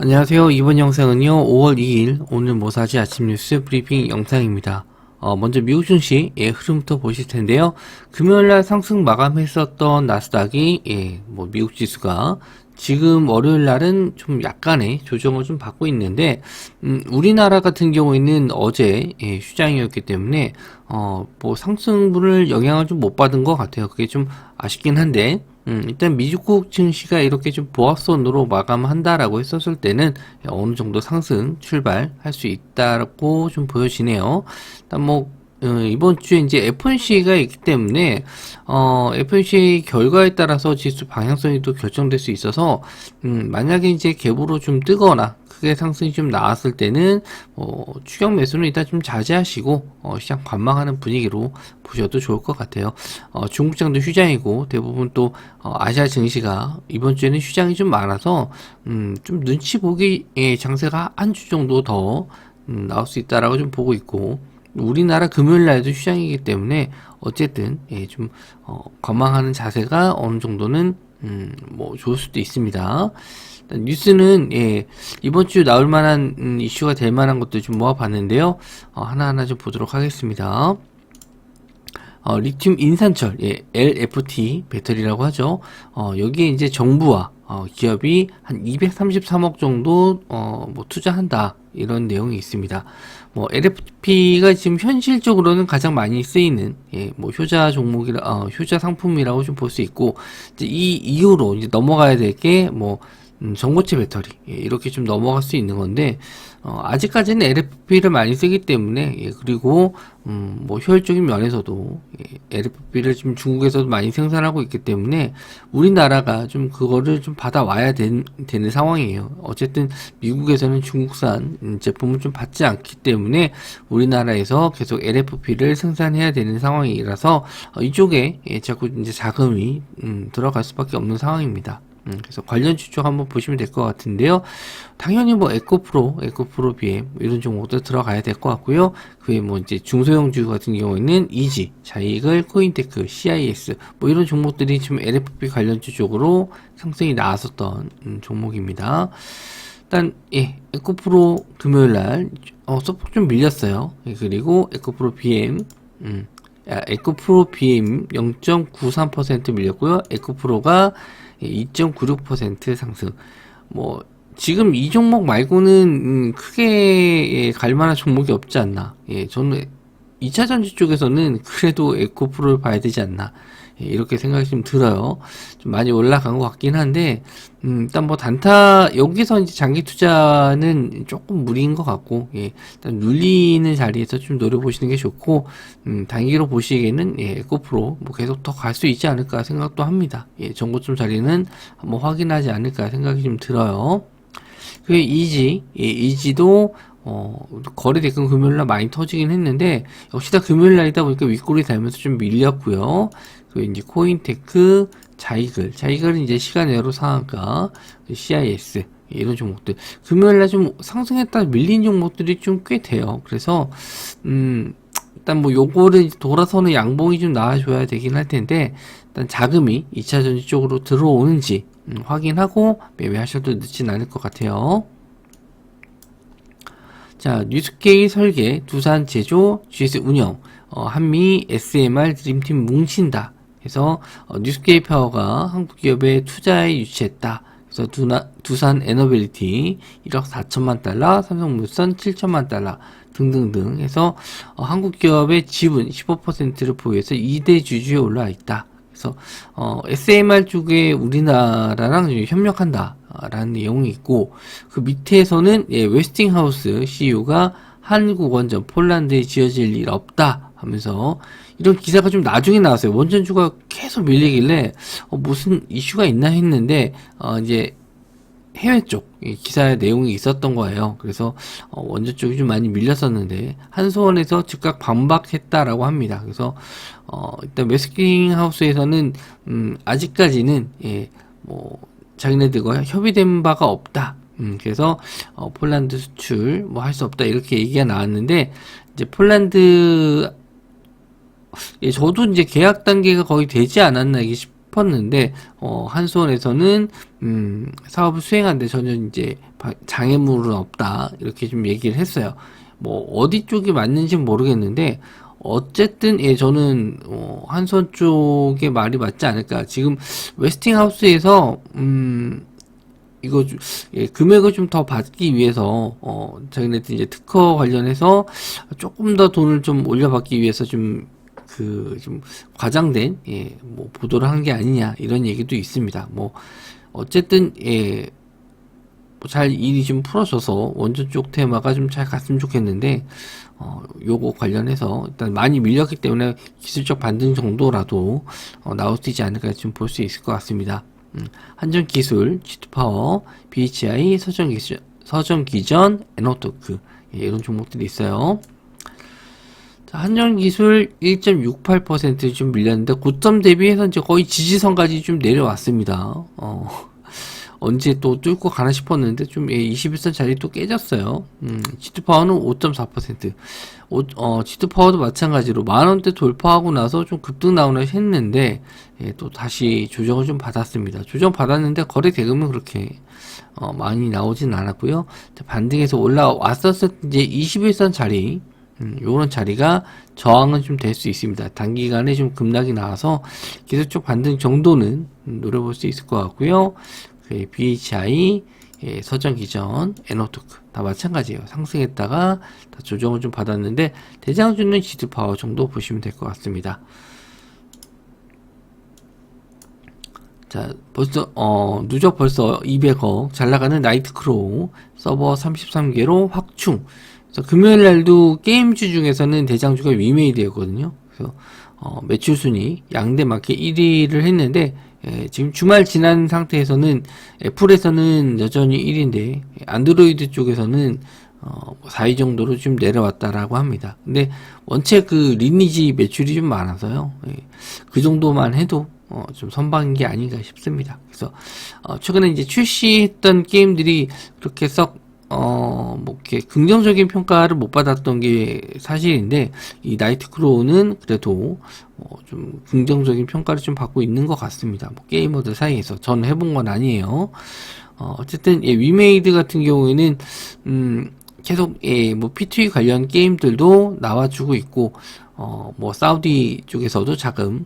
안녕하세요. 이번 영상은요, 5월 2일 오늘 뭐 사지 아침 뉴스 브리핑 영상입니다. 먼저 미국 증시의 흐름부터 보실 텐데요. 금요일날 상승 마감했었던 나스닥이 뭐 미국 지수가 지금 월요일 날은 좀 약간의 조정을 좀 받고 있는데, 우리나라 같은 경우에는 어제 휴장이었기 때문에 뭐 상승분을 영향을 좀 못 받은 것 같아요. 그게 좀 아쉽긴 한데. 일단 미국 증시가 이렇게 좀 보합선으로 마감한다라고 했었을 때는 어느 정도 상승 출발할 수 있다고 좀 보여지네요. 일단 뭐 이번 주에 이제 FOMC가 있기 때문에 FOMC 결과에 따라서 지수 방향성이 또 결정될 수 있어서 만약에 이제 갭으로 좀 뜨거나 크게 상승이 좀 나왔을 때는 추격 매수는 일단 좀 자제하시고 시장 관망하는 분위기로 보셔도 좋을 것 같아요. 중국장도 휴장이고 대부분 또 아시아 증시가 이번 주에는 휴장이 좀 많아서 좀 눈치 보기 장세가 한 주 정도 더 나올 수 있다라고 좀 보고 있고, 우리나라 금요일 날도 휴장이기 때문에 어쨌든 좀 관망하는 자세가 어느 정도는 뭐 좋을 수도 있습니다. 뉴스는 이번 주 나올 만한 이슈가 될 만한 것들 좀 모아봤는데요. 하나하나 좀 보도록 하겠습니다. 리튬 인산철, LFT 배터리라고 하죠. 여기에 이제 정부와 기업이 한 233억 정도 뭐 투자한다, 이런 내용이 있습니다. 뭐 LFP가 지금 현실적으로는 가장 많이 쓰이는 뭐 효자 효자 상품이라고 좀 볼 수 있고, 이제 이 이후로 이제 넘어가야 될 게 뭐 전고체 배터리, 이렇게 좀 넘어갈 수 있는 건데, 아직까지는 LFP를 많이 쓰기 때문에, 그리고 뭐 효율적인 면에서도 LFP를 지금 중국에서도 많이 생산하고 있기 때문에 우리나라가 좀 그거를 좀 받아와야 되는 상황이에요. 어쨌든 미국에서는 중국산 제품을 좀 받지 않기 때문에 우리나라에서 계속 LFP를 생산해야 되는 상황이라서 이쪽에 자꾸 이제 자금이 들어갈 수밖에 없는 상황입니다. 그래서 관련 주쪽 한번 보시면 될 것 같은데요. 당연히 뭐 에코프로 BM 이런 종목도 들어가야 될 것 같고요. 그에 뭐 이제 중소형주 같은 경우에는 이지, 자이글, 코인테크, CIS 뭐 이런 종목들이 지금 LFP 관련주 쪽으로 상승이 나왔었던 종목입니다. 일단 에코프로 금요일날 소폭 좀 밀렸어요. 그리고 에코프로 BM 에코프로 BM 0.93% 밀렸고요. 에코프로가 2.96% 상승. 뭐 지금 이 종목 말고는 크게 갈 만한 종목이 없지 않나. 저는 2차 전지 쪽에서는 그래도 에코프로를 봐야 되지 않나, 이렇게 생각이 좀 들어요. 좀 많이 올라간 것 같긴 한데, 일단 뭐 단타, 여기서 이제 장기 투자는 조금 무리인 것 같고, 일단 눌리는 자리에서 좀 노려보시는 게 좋고, 단기로 보시기에는, 에코프로 뭐 계속 더 갈 수 있지 않을까 생각도 합니다. 정고점 자리는 한번 확인하지 않을까 생각이 좀 들어요. 그 이지도 거래대금 금요일날 많이 터지긴 했는데, 역시 다 금요일날이다 보니까 윗골이 달면서 좀 밀렸고요. 그 이제 코인테크, 자이글은 이제 시간외로 상한가, CIS 이런 종목들 금요일날 좀 상승했다 밀린 종목들이 좀 꽤 돼요. 그래서 일단 뭐 요거를 돌아서는 양봉이 좀 나와줘야 되긴 할 텐데, 일단 자금이 2차 전지 쪽으로 들어오는지 확인하고 매매하셔도 늦진 않을 것 같아요. 자, 뉴스케이 설계, 두산 제조, GS 운영, 한미 SMR 드림팀 뭉친다. 그래서 뉴스케이 파워가 한국 기업에 투자에 유치했다. 그래서 두산 에너빌리티 1억 4천만 달러, 삼성물산 7천만 달러 등등등 해서 한국 기업의 지분 15%를 보유해서 2대 주주에 올라와 있다. 그래서 SMR 쪽에 우리나라랑 협력한다 라는 내용이 있고, 그 밑에서는 웨스팅하우스 CEO가 한국원전 폴란드에 지어질 일 없다 하면서 이런 기사가 좀 나중에 나왔어요. 원전주가 계속 밀리길래 무슨 이슈가 있나 했는데 이제 해외 쪽 기사의 내용이 있었던 거예요. 그래서 원전 쪽이 좀 많이 밀렸었는데 한수원에서 즉각 반박했다라고 합니다. 그래서 일단 웨스팅하우스에서는 아직까지는 뭐 자기네들과 협의된 바가 없다. 그래서 폴란드 수출 뭐 할 수 없다, 이렇게 얘기가 나왔는데, 이제 폴란드 저도 이제 계약 단계가 거의 되지 않았나 이게 싶었는데, 한수원에서는, 사업을 수행하는데 전혀 이제 장애물은 없다. 이렇게 좀 얘기를 했어요. 뭐, 어디 쪽이 맞는지는 모르겠는데, 어쨌든, 예, 저는, 한수원 쪽의 말이 맞지 않을까. 지금, 웨스팅하우스에서, 이거 예, 금액을 좀 더 받기 위해서 자기네들 이제 특허 관련해서 조금 더 돈을 좀 올려받기 위해서 좀 과장된 뭐 보도를 한 게 아니냐 이런 얘기도 있습니다. 뭐 어쨌든 잘 일이 좀 풀어져서 원전 쪽 테마가 좀 잘 갔으면 좋겠는데 요거 관련해서 일단 많이 밀렸기 때문에 기술적 반등 정도라도 나올 수 있지 않을까 좀 볼 수 있을 것 같습니다. 한전기술, G2파워, BHI, 서전기전, 에너토크 이런 종목들이 있어요. 자, 한전기술 1.68% 좀 밀렸는데 고점 대비해서 이제 거의 지지선까지 좀 내려왔습니다. 언제 또 뚫고 가나 싶었는데 좀 21선 자리 또 깨졌어요. G2파워는 5.4%. G2파워도 마찬가지로 만원대 돌파하고 나서 좀 급등 나오나 했는데 또 다시 조정을 좀 받았습니다. 조정 받았는데 거래 대금은 그렇게 많이 나오진 않았고요. 반등해서 올라왔었을 이제 21선 자리 요런 자리가 저항은 좀 될 수 있습니다. 단기간에 좀 급락이 나와서 기술적 반등 정도는 노려볼 수 있을 것 같고요. BHI, 서전기전, 에너토크 다 마찬가지예요. 상승했다가 다 조정을 좀 받았는데 대장주는 G2파워 정도 보시면 될 것 같습니다. 자, 누적 벌써 200억 잘 나가는 나이트크로우 서버 33개로 확충. 그래서 금요일 날도 게임주 중에서는 대장주가 위메이드였거든요. 그래서 매출 순위 양대 마켓 1위를 했는데 지금 주말 지난 상태에서는 애플에서는 여전히 1위인데 안드로이드 쪽에서는 4위 정도로 좀 내려왔다라고 합니다. 근데 원체 그 리니지 매출이 좀 많아서요. 그 정도만 해도 좀 선방인 게 아닌가 싶습니다. 그래서 최근에 이제 출시했던 게임들이 그렇게 뭐 이렇게 긍정적인 평가를 못 받았던 게 사실인데 이 나이트크로우는 그래도 좀 긍정적인 평가를 좀 받고 있는 것 같습니다. 뭐 게이머들 사이에서 저는 해본 건 아니에요. 어쨌든 위메이드 같은 경우에는 계속 뭐 P2E 관련 게임들도 나와주고 있고 뭐 사우디 쪽에서도 자금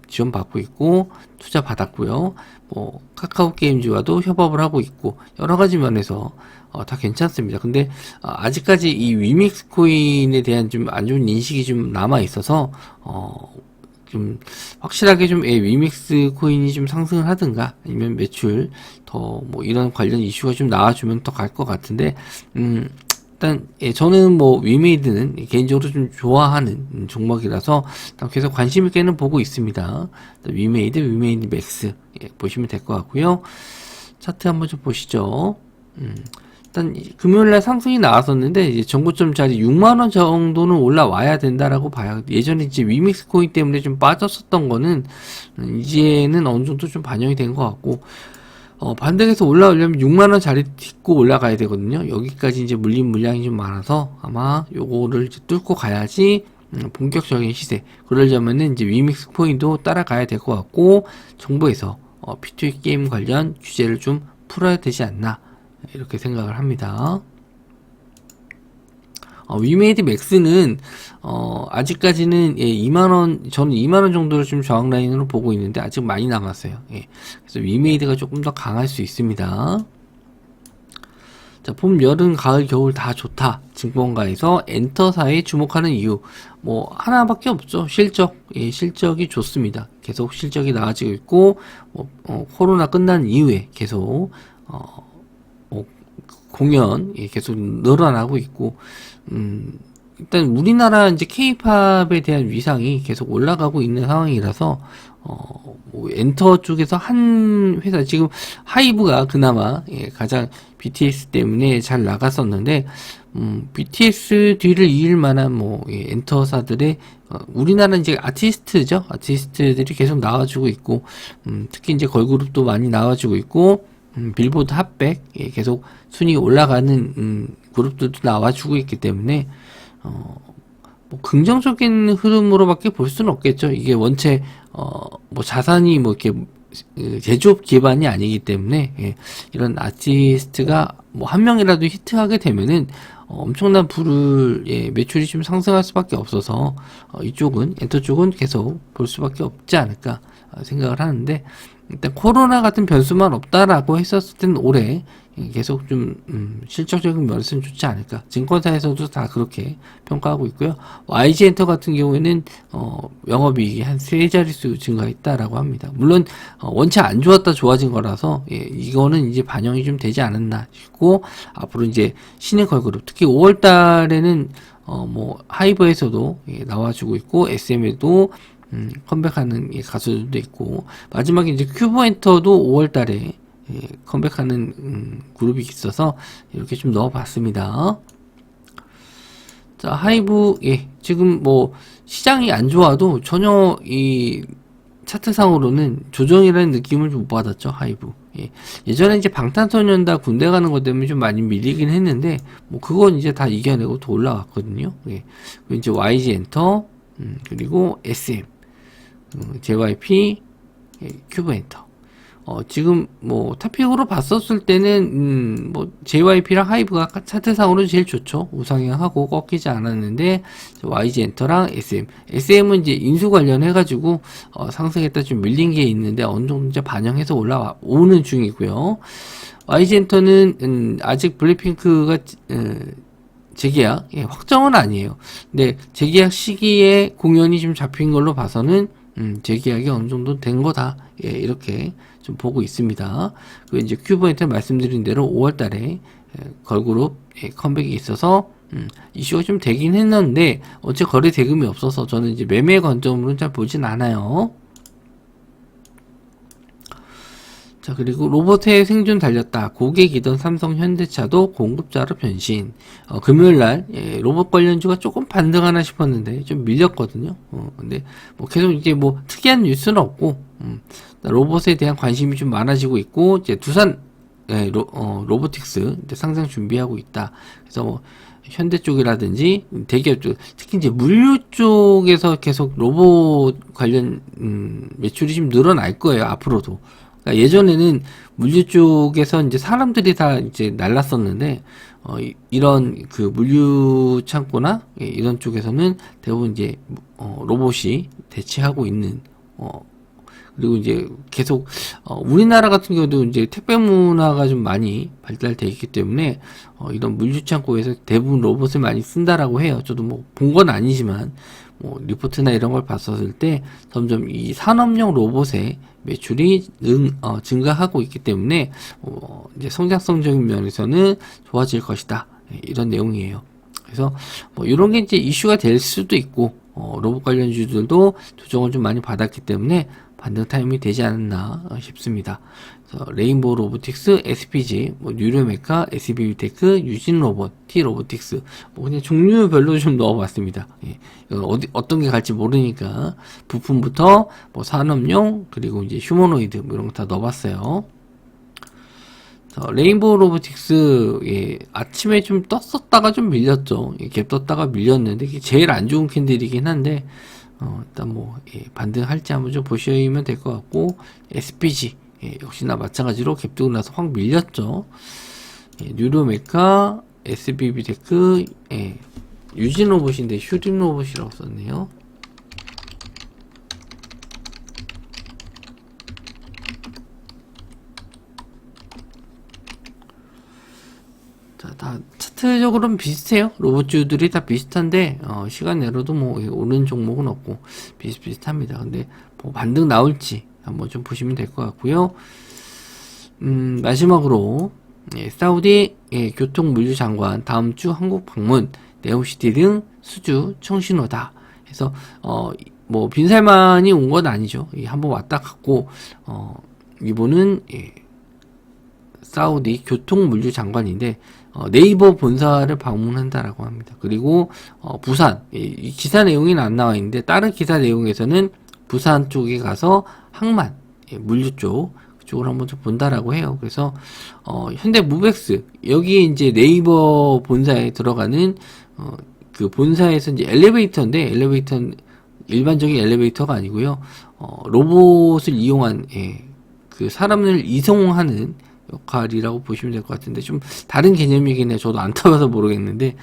지원받고 있고 투자 받았고요. 뭐 카카오 게임즈와도 협업을 하고 있고 여러 가지 면에서 다 괜찮습니다. 근데 아직까지 이 위믹스 코인에 대한 좀 안 좋은 인식이 좀 남아 있어서 좀 확실하게 좀 위믹스 코인이 좀 상승을 하든가 아니면 매출 더 뭐 이런 관련 이슈가 좀 나와주면 더 갈 것 같은데 일단 저는 뭐 위메이드는 개인적으로 좀 좋아하는 종목이라서 일단 계속 관심 있게는 보고 있습니다. 위메이드 맥스 보시면 될 것 같고요. 차트 한번 좀 보시죠. 일단 금요일날 상승이 나왔었는데 이제 전고점 자리 6만원 정도는 올라와야 된다라고 봐요. 예전에 이제 위믹스 코인 때문에 좀 빠졌었던 거는 이제는 어느 정도 좀 반영이 된 것 같고 반등해서 올라오려면 6만원 자리 딛고 올라가야 되거든요. 여기까지 이제 물린 물량이 좀 많아서 아마 요거를 이제 뚫고 가야지 본격적인 시세. 그러려면은 이제 위믹스 코인도 따라가야 될 것 같고 정부에서 P2E 게임 관련 규제를 좀 풀어야 되지 않나 이렇게 생각을 합니다. 위메이드 맥스는 아직까지는 2만원 저는 2만원 정도를 좀 저항 라인으로 보고 있는데 아직 많이 남았어요. 그래서 위메이드가 조금 더 강할 수 있습니다. 자, 봄, 여름, 가을, 겨울 다 좋다. 증권가에서 엔터사에 주목하는 이유 뭐 하나밖에 없죠. 실적이 좋습니다. 계속 실적이 나아지고 있고 코로나 끝난 이후에 계속 공연 계속 늘어나고 있고 일단 우리나라 이제 K-팝에 대한 위상이 계속 올라가고 있는 상황이라서 뭐 엔터 쪽에서 한 회사 지금 하이브가 그나마 가장 BTS 때문에 잘 나갔었는데 BTS 뒤를 이을 만한 뭐 엔터사들의 우리나라 이제 아티스트들이 계속 나와주고 있고 특히 이제 걸그룹도 많이 나와주고 있고 빌보드 핫백 계속 순위 올라가는 그룹들도 나와주고 있기 때문에 뭐 긍정적인 흐름으로밖에 볼 수는 없겠죠. 이게 원체 뭐 자산이 뭐 이렇게 제조업 기반이 아니기 때문에 예, 이런 아티스트가 뭐 한 명이라도 히트하게 되면은 엄청난 부를 예, 매출이 좀 상승할 수밖에 없어서 이쪽은 엔터 쪽은 계속 볼 수밖에 없지 않을까 생각을 하는데, 일단 코로나 같은 변수만 없다라고 했었을 때는 올해 계속 좀 실적적인 면에서는 좋지 않을까. 증권사에서도 다 그렇게 평가하고 있고요. YG엔터 같은 경우에는 영업이익이 한 3자릿수 증가했다라고 합니다. 물론 원체 안 좋았다 좋아진 거라서 예, 이거는 이제 반영이 좀 되지 않았나 싶고, 앞으로 이제 신의 걸그룹 특히 5월 달에는 뭐 하이브에서도 예, 나와주고 있고 SM에도 컴백하는 가수들도 있고, 마지막에 이제 큐브엔터도 5월 달에 예, 컴백하는 그룹이 있어서 이렇게 좀 넣어봤습니다. 자, 하이브 예, 지금 뭐 시장이 안 좋아도 전혀 이 차트상으로는 조정이라는 느낌을 좀 못 받았죠. 하이브. 예. 예전에 이제 방탄소년단 군대 가는 것 때문에 좀 많이 밀리긴 했는데, 뭐 그건 이제 다 이겨내고 더 올라갔거든요. 예. 그리고 이제 YG 엔터, 그리고 SM, JYP, 예, 큐브 엔터. 지금 뭐 탑픽으로 봤었을 때는 뭐 JYP랑 하이브가 차트상으로 제일 좋죠. 우상향하고 꺾이지 않았는데, YG 엔터랑 SM은 이제 인수 관련해 가지고 상승했다 좀 밀린 게 있는데 어느 정도 이제 반영해서 올라오는 중이고요. YG 엔터는 아직 블랙핑크가 재계약 확정은 아니에요. 근데 재계약 시기에 공연이 좀 잡힌 걸로 봐서는 재계약이 어느 정도 된 거다. 예, 이렇게 좀 보고 있습니다. 그리고 이제 큐브한테 말씀드린 대로 5월 달에 걸그룹 컴백이 있어서 이슈가 좀 되긴 했는데, 어째 거래 대금이 없어서 저는 이제 매매 관점으로는 잘 보진 않아요. 자, 그리고 로봇의 생존 달렸다. 고객이던 삼성 현대차도 공급자로 변신. 금요일날 로봇 관련주가 조금 반등하나 싶었는데 좀 밀렸거든요. 근데 뭐 계속 이제 뭐 특이한 뉴스는 없고, 로봇에 대한 관심이 좀 많아지고 있고, 이제 두산 로보틱스 이제 상장 준비하고 있다. 그래서 뭐 현대 쪽이라든지 대기업 쪽, 특히 이제 물류 쪽에서 계속 로봇 관련 매출이 좀 늘어날 거예요. 앞으로도. 그러니까 예전에는 물류 쪽에서 이제 사람들이 다 이제 날랐었는데, 이런 그 물류 창고나 이런 쪽에서는 대부분 이제 로봇이 대체하고 있는, 그리고 이제 계속 우리나라 같은 경우도 이제 택배 문화가 좀 많이 발달돼 있기 때문에 이런 물류 창고에서 대부분 로봇을 많이 쓴다라고 해요. 저도 뭐 본 건 아니지만 뭐 리포트나 이런 걸 봤었을 때 점점 이 산업용 로봇의 매출이 증가하고 있기 때문에 이제 성장성적인 면에서는 좋아질 것이다. 이런 내용이에요. 그래서 뭐 이런 게 이제 이슈가 될 수도 있고, 로봇 관련주들도 조정을 좀 많이 받았기 때문에 반등 타임이 되지 않았나 싶습니다. 레인보우 로보틱스, SPG, 뭐 뉴로메카, SB비테크, 유진로봇, T로보틱스, 뭐 그냥 종류별로 좀 넣어봤습니다. 예. 어떤 게 갈지 모르니까 부품부터 뭐 산업용, 그리고 이제 휴머노이드 뭐 이런 거 다 넣어봤어요. 레인보우 로보틱스 아침에 좀 떴었다가 좀 밀렸죠. 갭 떴다가 밀렸는데 이게 제일 안 좋은 캔들이긴 한데, 일단 뭐 반등할지 한번 좀 보시면 될 것 같고, SPG 역시나 마찬가지로 갭 뜨고 나서 확 밀렸죠. 뉴로메카, SB비테크, 유진로봇인데 슈림로봇이라고 썼네요. 자, 다 차트적으로는 비슷해요. 로봇주들이 다 비슷한데 시간 내로도 뭐 오른 종목은 없고 비슷비슷합니다. 근데 뭐 반등 나올지 한번 좀 보시면 될 것 같고요. 마지막으로 사우디 교통물류 장관 다음 주 한국 방문, 네오시티 등 수주 청신호다. 해서 뭐 빈살만이 온 건 아니죠. 한번 왔다 갔고, 이분은 사우디 교통물류 장관인데 네이버 본사를 방문한다라고 합니다. 그리고 부산, 이 기사 내용이 안 나와 있는데 다른 기사 내용에서는 부산 쪽에 가서 항만 물류 그쪽을 한번 좀 본다라고 해요. 그래서 현대 무벡스, 여기 이제 네이버 본사에 들어가는 그 본사에서 이제 엘리베이터인데, 일반적인 엘리베이터가 아니고요. 로봇을 이용한, 예, 그 사람을 이송하는 역할이라고 보시면 될 것 같은데, 좀 다른 개념이긴 해요. 저도 안 타봐서 모르겠는데,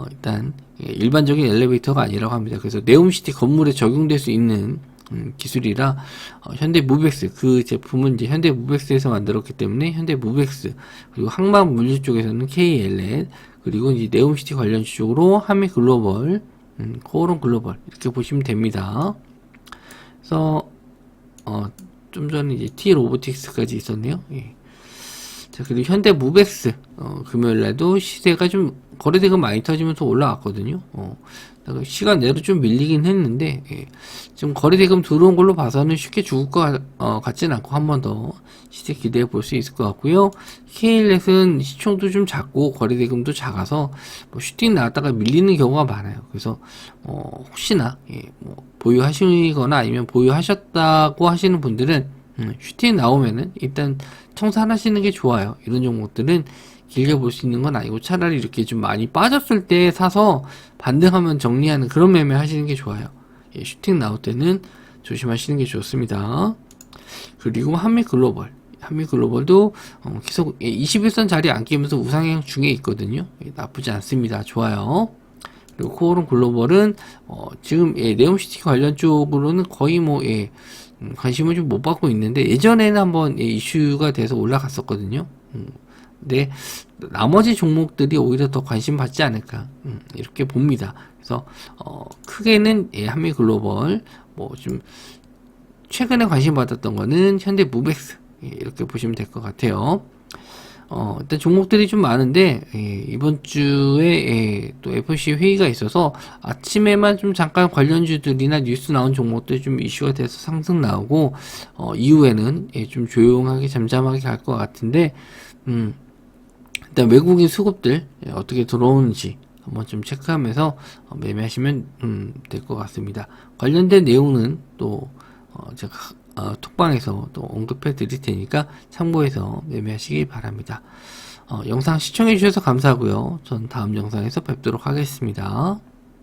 일단, 예, 일반적인 엘리베이터가 아니라고 합니다. 그래서 네옴시티 건물에 적용될 수 있는 기술이라, 현대무벡스, 그 제품은 이제 현대무벡스에서 만들었기 때문에 현대무벡스, 그리고 항만물류 쪽에서는 KLL, 그리고 이제 네옴시티 관련주 쪽으로 하미글로벌, 코오롱글로벌, 이렇게 보시면 됩니다. 그래서, 좀 전에 이제 T로보틱스까지 있었네요. 예. 자, 그리고 현대무벡스, 금요일날도 시세가 좀, 거래대금 많이 터지면서 올라왔거든요. 시간 내로 좀 밀리긴 했는데, 예. 좀 거래대금 들어온 걸로 봐서는 쉽게 죽을 것 같진 않고 한 번 더 시세 기대해 볼 수 있을 것 같고요. KLS는 시총도 좀 작고 거래대금도 작아서 뭐 슈팅 나왔다가 밀리는 경우가 많아요. 그래서 혹시나 예, 뭐 보유하시거나 아니면 보유하셨다고 하시는 분들은 슈팅 나오면은 일단 청산하시는 게 좋아요. 이런 종목들은 길게 볼 수 있는 건 아니고 차라리 이렇게 좀 많이 빠졌을 때 사서 반등하면 정리하는 그런 매매 하시는 게 좋아요. 예, 슈팅 나올 때는 조심하시는 게 좋습니다. 그리고 한미글로벌도 계속 21선 자리에 안 끼면서 우상향 중에 있거든요. 예, 나쁘지 않습니다. 좋아요. 그리고 코오롱 글로벌은 지금 예, 네옴시티 관련 쪽으로는 거의 뭐 예, 관심을 좀 못 받고 있는데 예전에는 한번 예, 이슈가 돼서 올라갔었거든요. 근데 나머지 종목들이 오히려 더 관심 받지 않을까 이렇게 봅니다. 그래서 크게는 예, 한미글로벌 뭐 좀 최근에 관심 받았던 거는 현대무벡스 예, 이렇게 보시면 될 것 같아요. 일단 종목들이 좀 많은데 예, 이번 주에 예, 또 FOMC 회의가 있어서 아침에만 좀 잠깐 관련주들이나 뉴스 나온 종목들 좀 이슈가 돼서 상승 나오고 이후에는 예, 좀 조용하게 잠잠하게 갈 것 같은데 일단 외국인 수급들 예, 어떻게 들어오는지 한번 좀 체크하면서 매매하시면 될 것 같습니다. 관련된 내용은 또 제가 톡방에서 또 언급해 드릴 테니까 참고해서 매매하시기 바랍니다. 영상 시청해 주셔서 감사하고요. 전 다음 영상에서 뵙도록 하겠습니다.